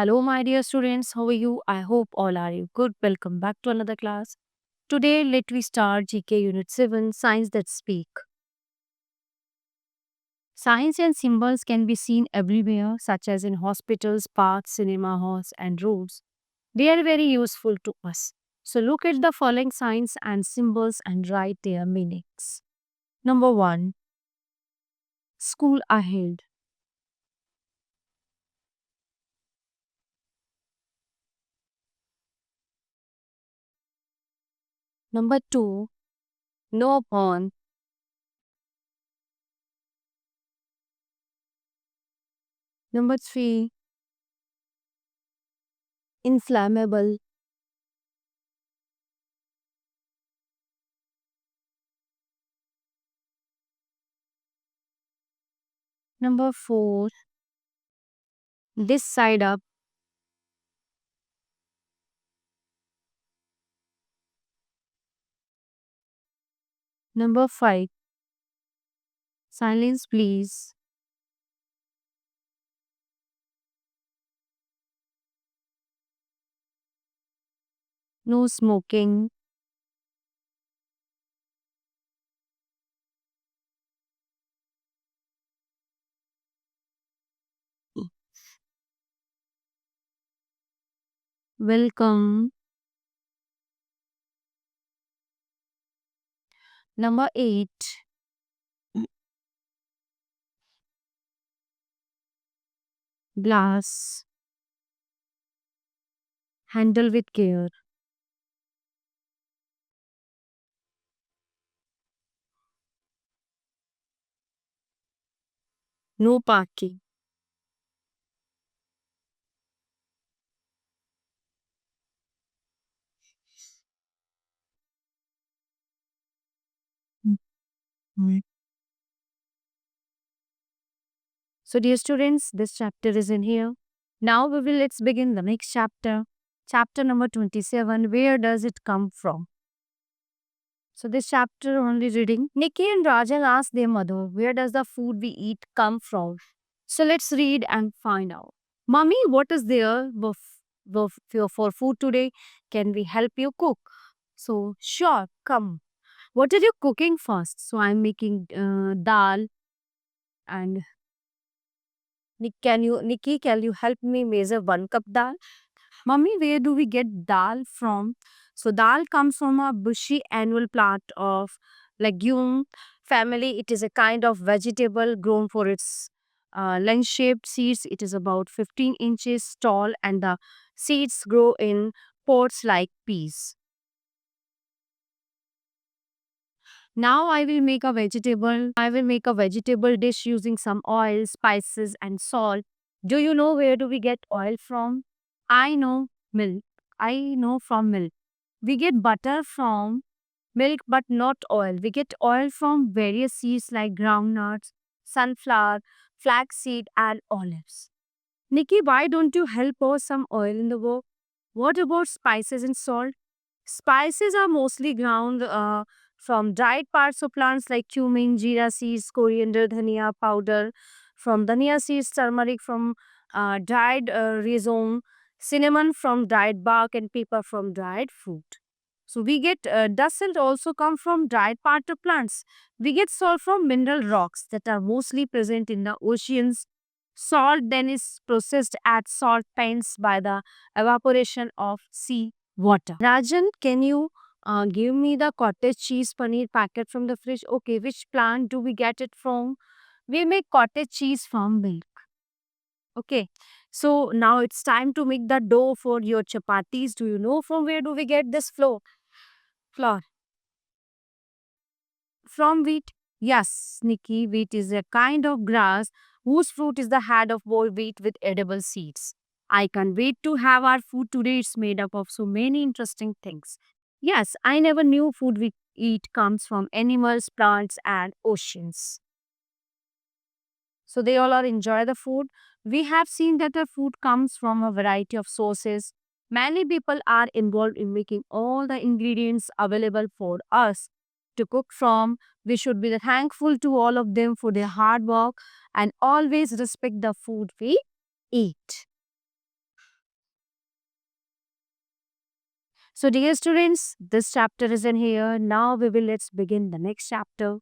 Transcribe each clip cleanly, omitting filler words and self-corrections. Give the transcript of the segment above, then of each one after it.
Hello, my dear students. How are you? I hope all are you good. Welcome back to another class. Today, let we start GK Unit 7 Signs That Speak. Signs and symbols can be seen everywhere, such as in hospitals, parks, cinema halls, and roads. They are very useful to us. So, look at the following signs and symbols and write their meanings. Number 1 School Ahead. Number 2 No Horn. Number 3 Inflammable. Number 4 This side up. Number 5 Silence, please. No smoking. Welcome. Number 8. Glass. Handle with care. No parking. Mm. So, dear students, this chapter is in here. Now let's begin the next chapter. Chapter number 27. Where does it come from? So, this chapter only reading. Nikki and Rajan ask their mother, where does the food we eat come from? So, let's read and find out. Mommy, what is there for food today? Can we help you cook? So, sure, come. What are you cooking first? So, I'm making dal. And Nikki, can you help me measure 1 cup dal? Mommy, where do we get dal from? So, dal comes from a bushy annual plant of legume family. It is a kind of vegetable grown for its lens-shaped seeds. It is about 15 inches tall, and the seeds grow in pods like peas. Now I will make a vegetable dish using some oil, spices and salt. Do you know where do we get oil from? I know milk. I know from milk. We get butter from milk but not oil. We get oil from various seeds like groundnuts, sunflower, flaxseed and olives. Nikki, why don't you help pour some oil in the wok? What about spices and salt? Spices are mostly ground from dried parts of plants like cumin, jeera seeds, coriander, dhania powder, from dhania seeds, turmeric from dried rhizome, cinnamon from dried bark, and pepper from dried fruit. So we get dust and also come from dried part of plants. We get salt from mineral rocks that are mostly present in the oceans. Salt then is processed at salt pans by the evaporation of sea water. Rajan, can you give me the cottage cheese paneer packet from the fridge? Okay, which plant do we get it from? We make cottage cheese from milk. Okay, so now it's time to make the dough for your chapatis. Do you know from where do we get this flour? From wheat? Yes, Nikki, wheat is a kind of grass whose fruit is the head of whole wheat with edible seeds. I can't wait to have our food today. It's made up of so many interesting things. Yes, I never knew food we eat comes from animals, plants, and oceans. So they all are enjoy the food. We have seen that the food comes from a variety of sources. Many people are involved in making all the ingredients available for us to cook from. We should be thankful to all of them for their hard work and always respect the food we eat. So, dear students, this chapter is in here. Now we will let's begin the next chapter.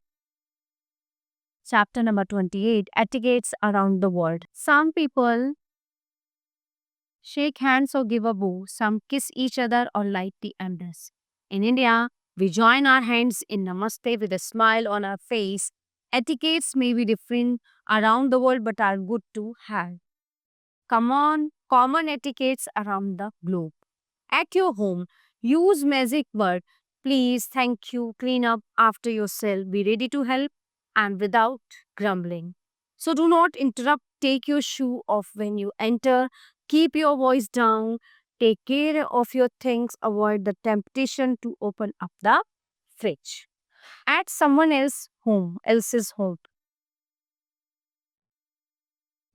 Chapter number 28, Etiquettes Around the World. Some people shake hands or give a bow. Some kiss each other or lightly embrace. In India, we join our hands in Namaste with a smile on our face. Etiquettes may be different around the world but are good to have. Come on, common etiquettes around the globe. At your home, use magic word. Please, thank you, clean up after yourself, be ready to help, and without grumbling. So do not interrupt, take your shoe off when you enter, keep your voice down, take care of your things, avoid the temptation to open up the fridge. At someone else's home.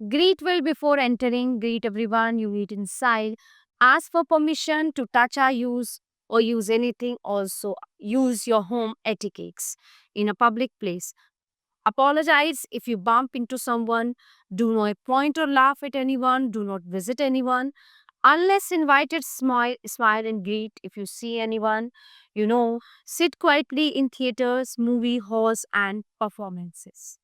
Greet well before entering, greet everyone you meet inside. Ask for permission to touch or use anything. Also, use your home etiquettes in a public place. Apologize if you bump into someone. Do not point or laugh at anyone. Do not visit anyone. Unless invited, smile and greet if you see anyone. Sit quietly in theaters, movie halls, and performances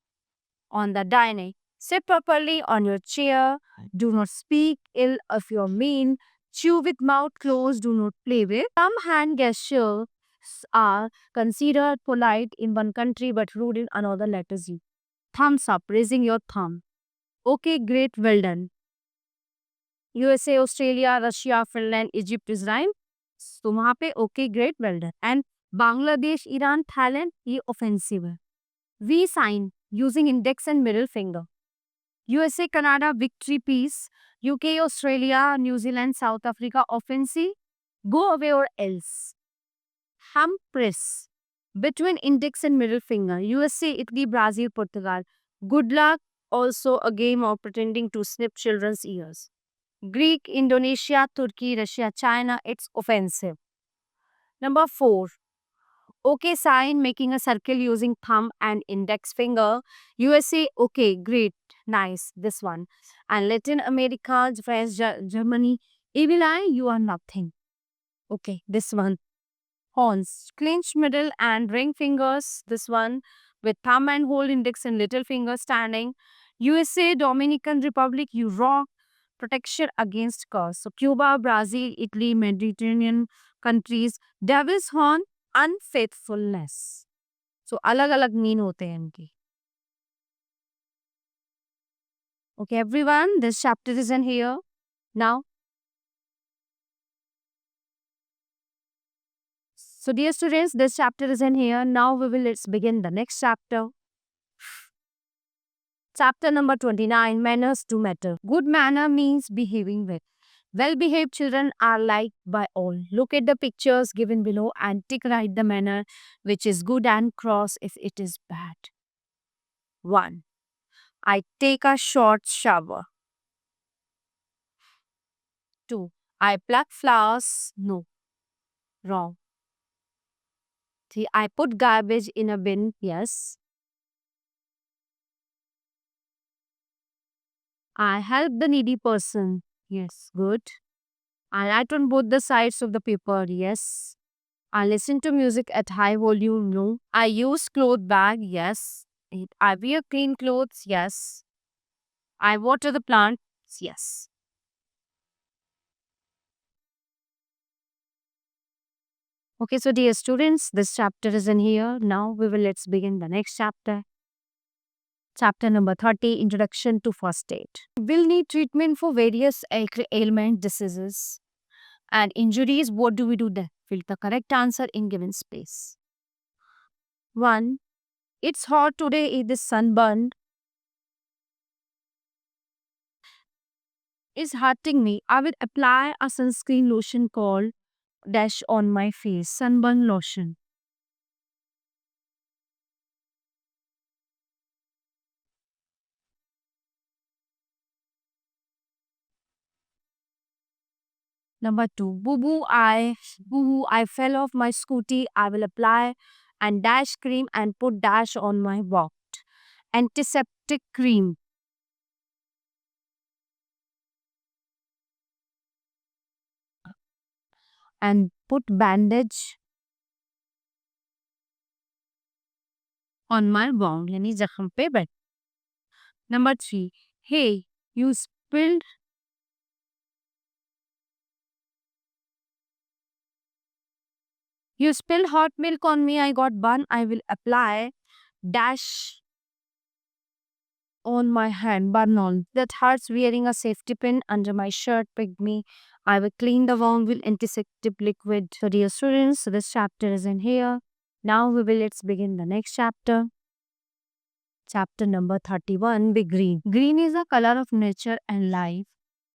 on the dining. Sit properly on your chair. Do not speak ill of your mean. Chew with mouth closed. Do not play with. Some hand gestures are considered polite in one country but rude in another. Letters you. Thumbs up, raising your thumb. Okay, great, well done. USA, Australia, Russia, Finland, Egypt, Israel. तो वहाँ पे okay, great, well done. And Bangladesh, Iran, Thailand, ये offensive है. We sign using index and middle finger. USA, Canada, victory, peace. UK, Australia, New Zealand, South Africa, offensive. Go away or else. Thumb press. Between index and middle finger. USA, Italy, Brazil, Portugal. Good luck. Also a game of pretending to snip children's ears. Greek, Indonesia, Turkey, Russia, China. It's offensive. Number 4. Okay sign, making a circle using thumb and index finger. USA, okay, great, nice, this one. And Latin America, France, Germany, evil eye, you are nothing. Okay, this one. Horns, clinch middle and ring fingers, this one. With thumb and whole index and little finger standing. USA, Dominican Republic, you rock, protection against curse. So Cuba, Brazil, Italy, Mediterranean countries, devil's horn, unfaithfulness. So अलग अलग mean होते हैं इनके. Okay, everyone, this chapter is in here. Now, so dear students, this chapter is in here. Now let's begin the next chapter. Chapter number 29, Manners do matter. Good manner means behaving well. Well-behaved children are liked by all. Look at the pictures given below and tick right the manner which is good and cross if it is bad. 1. I take a short shower. 2. I pluck flowers. No. Wrong. 3. I put garbage in a bin. Yes. I help the needy person. Yes. Good. I write on both the sides of the paper. Yes. I listen to music at high volume. No. I use cloth bag. Yes. 8. I wear clean clothes. Yes. I water the plants. Yes. Okay, so dear students, this chapter is in here. Now let's begin the next chapter. Chapter number 30, Introduction to First Aid. Will need treatment for various ailment, diseases, and injuries. What do we do then? Fill the correct answer in given space. 1. It's hot today. It is sunburned. Is hurting me. I will apply a sunscreen lotion called dash on my face. Sunburn lotion. Number 2. Boo boo, I fell off my scooty. I will apply and dash cream and put dash on my walk. Antiseptic cream. and put bandage on my wound यानी जख्म पे बैठ. Number 3. Hey, you spilled hot milk on me. I got bun. I will apply dash on my hand. Bun on. That hurts. Wearing a safety pin under my shirt pricked me. I will clean the wound with antiseptic liquid. So dear students, this chapter is in here. Now let's begin the next chapter. Chapter number 31, Be Green. Green is a color of nature and life.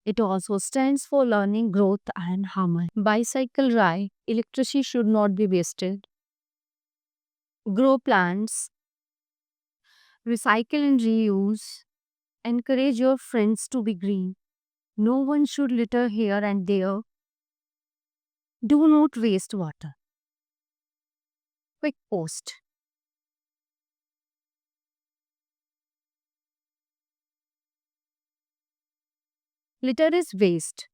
It also stands for learning, growth, and harmony. Bicycle ride. Electricity should not be wasted. Grow plants. Recycle and reuse. Encourage your friends to be green. No one should litter here and there. Do not waste water. Quick post. Litter is waste.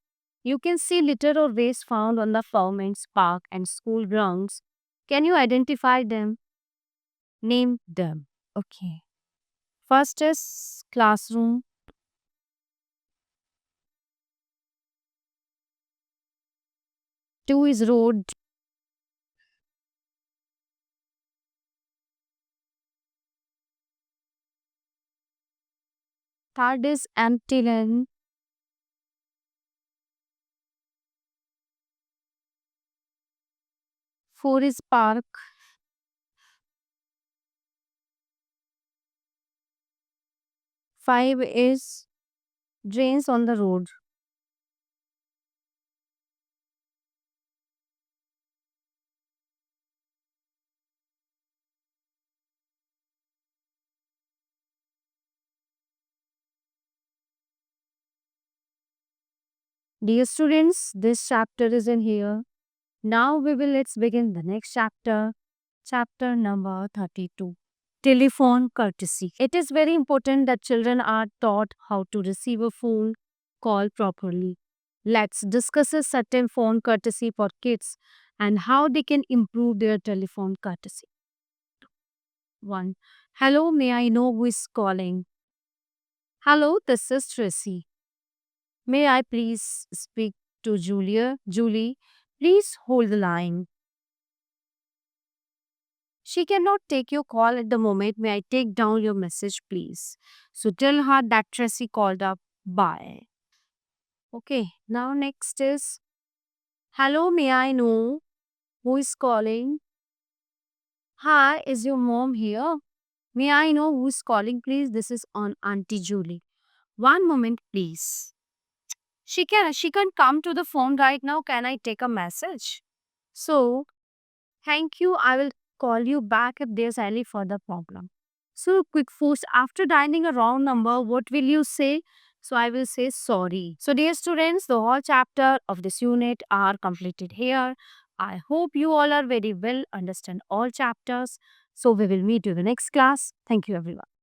You can see litter or waste found on the pavements, park, and school grounds. Can you identify them? Name them. Okay. First is classroom. Two is road. Third is empty land. Four is park. Five is drains on the road. Dear students, this chapter is in here. Now let's begin the next chapter. Chapter number 32. Telephone courtesy. It is very important that children are taught how to receive a phone call properly. Let's discuss a certain phone courtesy for kids and how they can improve their telephone courtesy. 1. Hello, may I know who is calling? Hello, this is Tracy. May I please speak to Julia? Julie, please hold the line. She cannot take your call at the moment. May I take down your message, please? So tell her that Tracy called up. Bye. Okay, now next is hello, may I know who is calling? Hi, is your mom here? May I know who is calling, please? This is on Auntie Julie. One moment, please. She can come to the phone right now. Can I take a message? So, thank you. I will call you back if there's any further problem. So, quick first, after dialing a wrong number, what will you say? So, I will say sorry. So, dear students, the whole chapter of this unit are completed here. I hope you all are very well understand all chapters. So, we will meet you in the next class. Thank you, everyone.